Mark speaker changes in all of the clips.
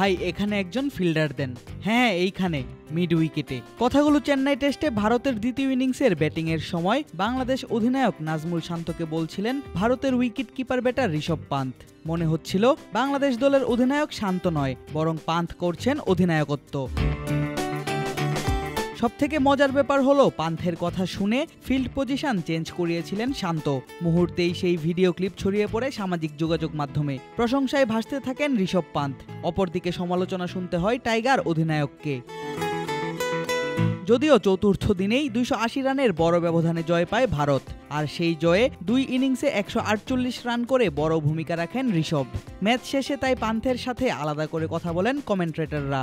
Speaker 1: ভাই এখানে একজন ফিল্ডার দেন। হ্যাঁ এইখানে মিড উইকেটে। কথাগুলো চেন্নাই টেস্টে ভারতের দ্বিতীয় ইনিংসের ব্যাটিংয়ের সময় বাংলাদেশ অধিনায়ক নাজমুল শান্তকে বলছিলেন ভারতের উইকেট কিপার ব্যাটার ঋষভ পান্থ। মনে হচ্ছিল বাংলাদেশ দলের অধিনায়ক শান্ত নয়, বরং পান্থ করছেন অধিনায়কত্ব। সবথেকে মজার ব্যাপার হলো পান্থের কথা শুনে ফিল্ড পজিশন চেঞ্জ করিয়েছিলেন শান্ত। মুহূর্তেই সেই ভিডিও ক্লিপ ছড়িয়ে পড়ে সামাজিক যোগাযোগ মাধ্যমে। প্রশংসায় ভাসতে থাকেন ঋষভ পান্থ। অপরদিকে সমালোচনা শুনতে হয় টাইগার অধিনায়ককে। যদিও চতুর্থ দিনেই 280 রানের বড় ব্যবধানে জয় পায় ভারত, আর সেই জয়ে 2 ইনিংসে 148 রান করে বড় ভূমিকা রাখেন ঋষভ। ম্যাচ শেষে তাই পান্থের সাথে আলাদা করে কথা বলেন কমেন্ট্রেটররা।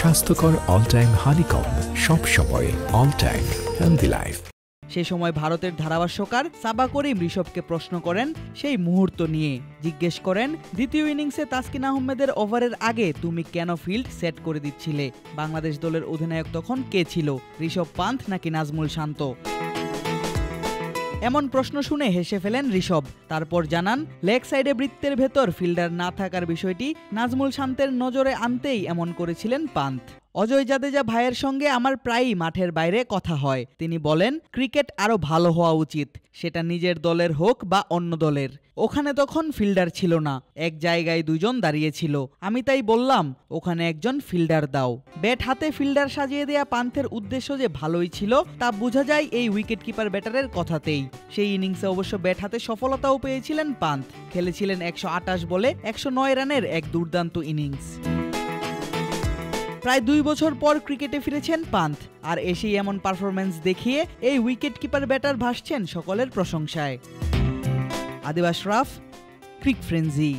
Speaker 2: স্বাস্থ্যকর অল টাইম হানিকম, সব সময় অল টাইম হেলদি লাইফ।
Speaker 1: সে সময় ভারতের ধারাভাষ্যকার সাবা করিম ঋষভকে প্রশ্ন করেন সেই মুহূর্ত নিয়ে। জিজ্ঞেস করেন, দ্বিতীয় ইনিংসে তাসকিন আহমেদের ওভারের আগে তুমি কেন ফিল্ড সেট করে দিচ্ছিলে? বাংলাদেশ দলের অধিনায়ক তখন কে ছিল, ঋষভ পান্থ নাকি নাজমুল শান্ত? এমন প্রশ্ন শুনে হেসে ফেলেন ঋষভ। তারপর জানান, লেগ সাইডে বৃত্তের ভেতর ফিল্ডার না থাকার বিষয়টি নাজমুল শান্তের নজরে আনতেই এমন করেছিলেন পান্থ। অজয় জাদেজা ভাইয়ের সঙ্গে আমার প্রায়ই মাঠের বাইরে কথা হয়। তিনি বলেন, ক্রিকেট আরও ভালো হওয়া উচিত, সেটা নিজের দলের হোক বা অন্য দলের। ওখানে তখন ফিল্ডার ছিল না, এক জায়গায় 2 জন দাঁড়িয়েছিল। আমি তাই বললাম ওখানে একজন ফিল্ডার দাও। ব্যাট হাতে ফিল্ডার সাজিয়ে দেয়া পান্থের উদ্দেশ্য যে ভালোই ছিল তা বোঝা যায় এই উইকেট কিপার ব্যাটারের কথাতেই। সেই ইনিংসে অবশ্য ব্যাট হাতে সফলতাও পেয়েছিলেন পান্থ। খেলেছিলেন 128 বলে 109 রানের এক দুর্দান্ত ইনিংস। প্রায় 2 বছর পর ক্রিকেটে ফিরেছেন পান্থ, আর এসেই এমন পারফরম্যান্স দেখিয়ে এই উইকেট কিপার ব্যাটার ভাসছেন সকলের প্রশংসায়। আদিব আশরাফ, ক্রিক ফ্রেন্জি।